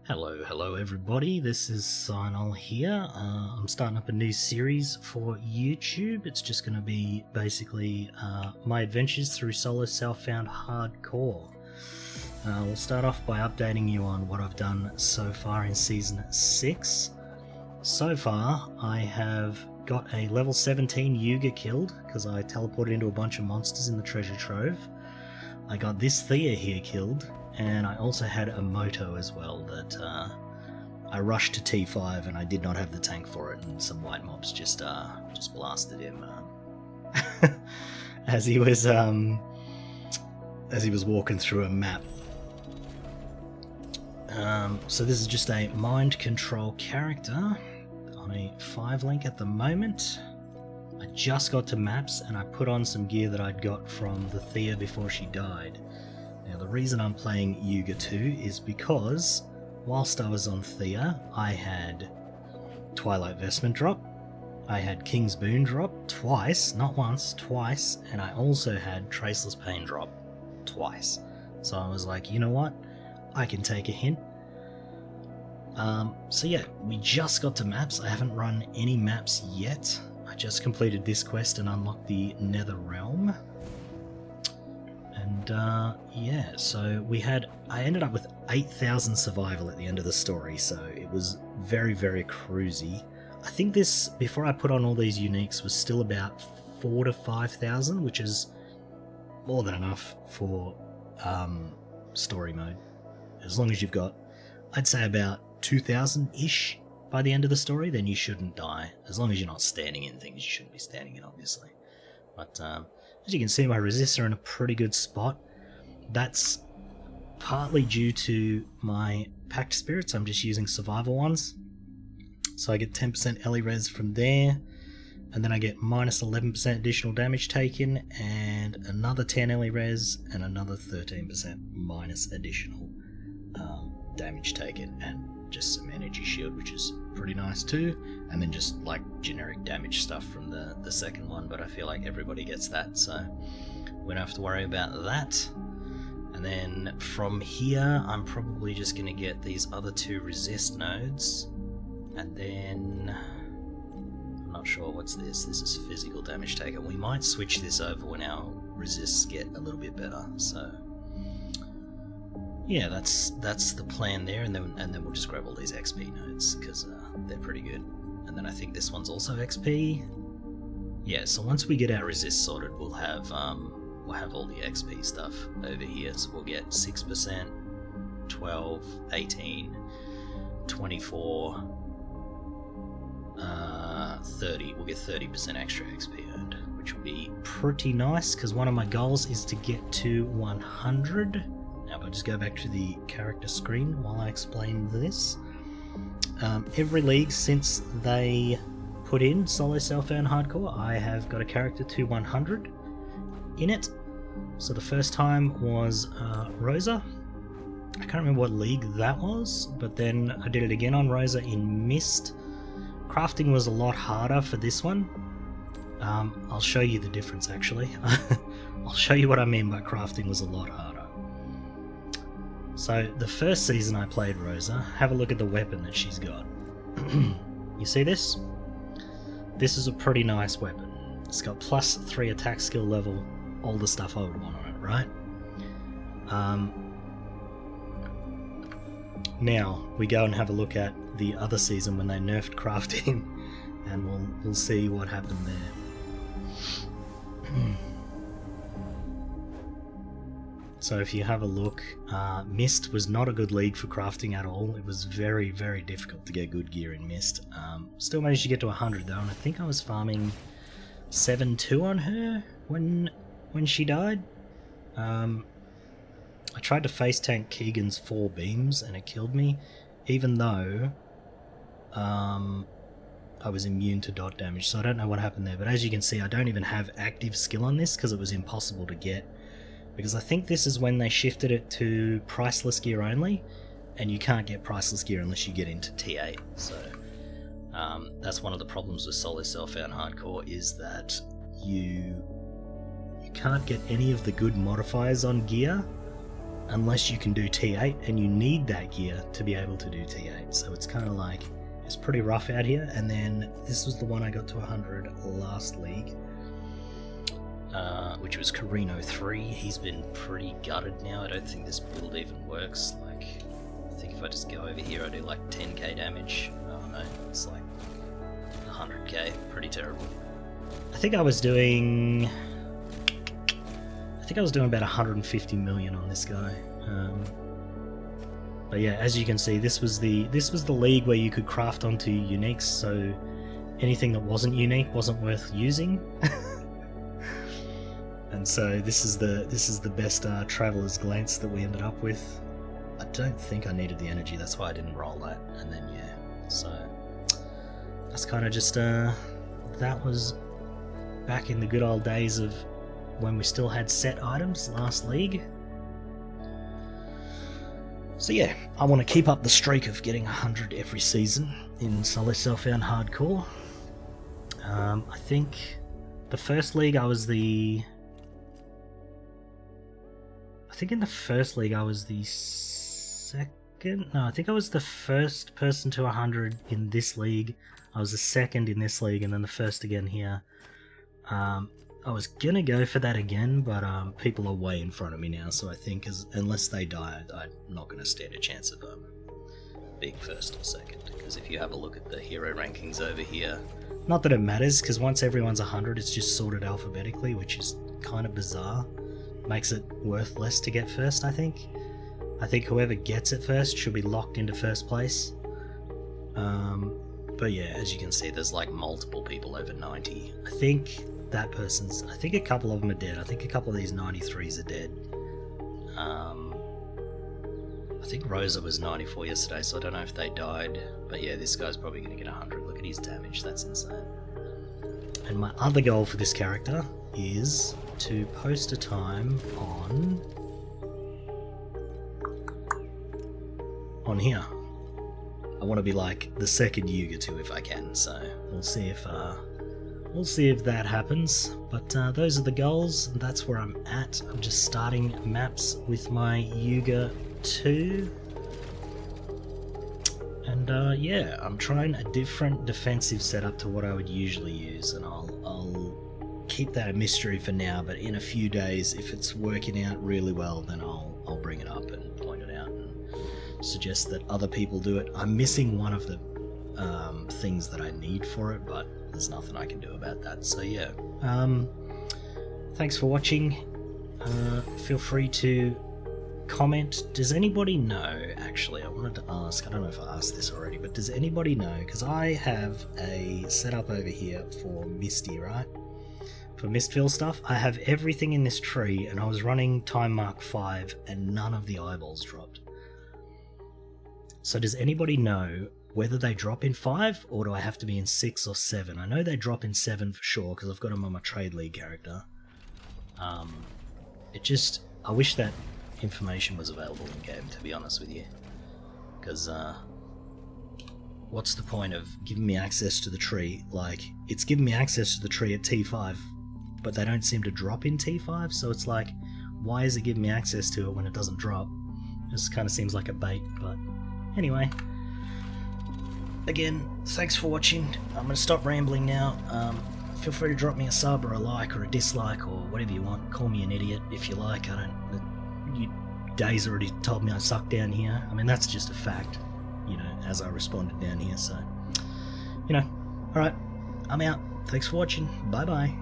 Hello everybody, this is Sinol here. I'm starting up a new series for YouTube. It's just going to be basically my adventures through solo self-found hardcore. We'll start off by updating you on what I've done so far in Season 6. So far, I have got a level 17 Yuga killed, because I teleported into a bunch of monsters in the treasure trove. I got this Thea here killed, and I also had a Moto as well that I rushed to T5 and I did not have the tank for it, and some white mobs just blasted him as he was walking through a map. So this is just a mind control character on a 5 link at the moment. I just got to maps and I put on some gear that I'd got from the Thea before she died. Now the reason I'm playing Yuga 2 is because whilst I was on Thea, I had Twilight Vestment drop, I had King's Boon drop twice, not once, twice, and I also had Traceless Pain drop twice. So I was like, you know what, I can take a hint. So yeah, we just got to maps. I haven't run any maps yet. I just completed this quest and unlocked the Nether Realm. And yeah, so I ended up with 8,000 survival at the end of the story, so it was very, very cruisy. I think this, before I put on all these uniques, was still about 4,000 to 5,000, which is more than enough for story mode. As long as you've got, I'd say about 2,000-ish by the end of the story, then you shouldn't die. As long as you're not standing in things you shouldn't be standing in, obviously. But as you can see, my resists are in a pretty good spot. That's partly due to my packed spirits. I'm just using survival ones. So I get 10% Ellie res from there, and then I get minus 11% additional damage taken, and another 10 Ellie res, and another 13% minus additional damage taken, and just some energy shield, which is pretty nice too, and then just like generic damage stuff from the second one, but I feel like everybody gets that, so we don't have to worry about that. And then from here I'm probably just going to get these other 2 resist nodes, and then I'm not sure what's this. This is physical damage taken. We might switch this over when our resists get a little bit better, so yeah, that's the plan there, and then we'll just grab all these XP nodes because they're pretty good. And then I think this one's also XP. Yeah, so once we get our resist sorted, we'll have all the XP stuff over here. So we'll get 6%, 12, 18, 24, 30. We'll get 30% extra XP earned, which will be pretty nice because one of my goals is to get to 100. Now, if I just go back to the character screen while I explain this. Every league since they put in solo self-found hardcore, I have got a character to 100 in it. So the first time was Rosa. I can't remember what league that was, but then I did it again on Rosa in Mist. Crafting was a lot harder for this one. I'll show you the difference actually. I'll show you what I mean by crafting was a lot harder. So the first season I played Rosa, have a look at the weapon that she's got. You see this? This is a pretty nice weapon. It's got plus 3 attack skill level, all the stuff I would want on it, right? Now we go and have a look at the other season when they nerfed crafting, and we'll see what happened there. So if you have a look, Mist was not a good league for crafting at all. It was very, very difficult to get good gear in Mist. Still managed to get to 100 though, and I think I was farming 7-2 on her when she died. I tried to face tank Keegan's 4 beams and it killed me, even though I was immune to dot damage, so I don't know what happened there. But as you can see, I don't even have active skill on this because it was impossible to get. Because I think this is when they shifted it to priceless gear only, and you can't get priceless gear unless you get into T8. So that's one of the problems with solo self-found hardcore, is that you can't get any of the good modifiers on gear unless you can do T8, and you need that gear to be able to do T8. So it's kind of like, it's pretty rough out here. And then this was the one I got to 100 last league, which was Carino 3. He's been pretty gutted now. I don't think this build even works. Like, I think if I just go over here, I do like 10k damage. Oh no, it's like 100k. Pretty terrible. I think I was doing about 150 million on this guy. But yeah, as you can see, this was the league where you could craft onto uniques, so anything that wasn't unique wasn't worth using. And so this is the best Traveler's Glance that we ended up with. I don't think I needed the energy, that's why I didn't roll that. And then yeah, so that's kind of just that was back in the good old days of when we still had set items last league. So yeah, I want to keep up the streak of getting 100 every season in Solo Self-Found Hardcore. I think the first league I was the... I think in the first league I was the second... No, I think I was the first person to 100 in this league. I was the second in this league, and then the first again here. I was gonna go for that again, but people are way in front of me now, so I think unless they die, I'm not gonna stand a chance of being first or second. Because if you have a look at the hero rankings over here, not that it matters, because once everyone's 100, it's just sorted alphabetically, which is kind of bizarre. Makes it worth less to get first, I think. I think whoever gets it first should be locked into first place. But yeah, as you can see, there's like multiple people over 90. I think that person's... I think a couple of them are dead. I think a couple of these 93s are dead. I think Rosa was 94 yesterday, so I don't know if they died. But yeah, this guy's probably going to get 100. Look at his damage, that's insane. And my other goal for this character is to post a time on here. I want to be like the second Yuga too if I can, so we'll see if that happens. But those are the goals, and that's where I'm at. I'm just starting maps with my Yuga 2. And yeah, I'm trying a different defensive setup to what I would usually use, and I'll keep that a mystery for now, but in a few days, if it's working out really well, then I'll bring it up and point it out and suggest that other people do it. I'm missing one of the things that I need for it, but there's nothing I can do about that. So yeah, thanks for watching. Feel free to comment. Does anybody know, actually, I wanted to ask, I don't know if I asked this already, but does anybody know, because I have a setup over here for Misty, right? For Mistville stuff, I have everything in this tree, and I was running Time Mark 5 and none of the eyeballs dropped. So does anybody know whether they drop in 5 or do I have to be in 6 or 7? I know they drop in 7 for sure because I've got them on my Trade League character. I wish that information was available in game, to be honest with you. Because what's the point of giving me access to the tree? Like, it's giving me access to the tree at T5, but they don't seem to drop in T5, so it's like, why is it giving me access to it when it doesn't drop? This kind of seems like a bait, but anyway. Again, thanks for watching. I'm going to stop rambling now. Feel free to drop me a sub or a like or a dislike or whatever you want. Call me an idiot if you like. Days already told me I suck down here. I mean, that's just a fact, you know, as I responded down here, so, you know. Alright, I'm out. Thanks for watching. Bye bye.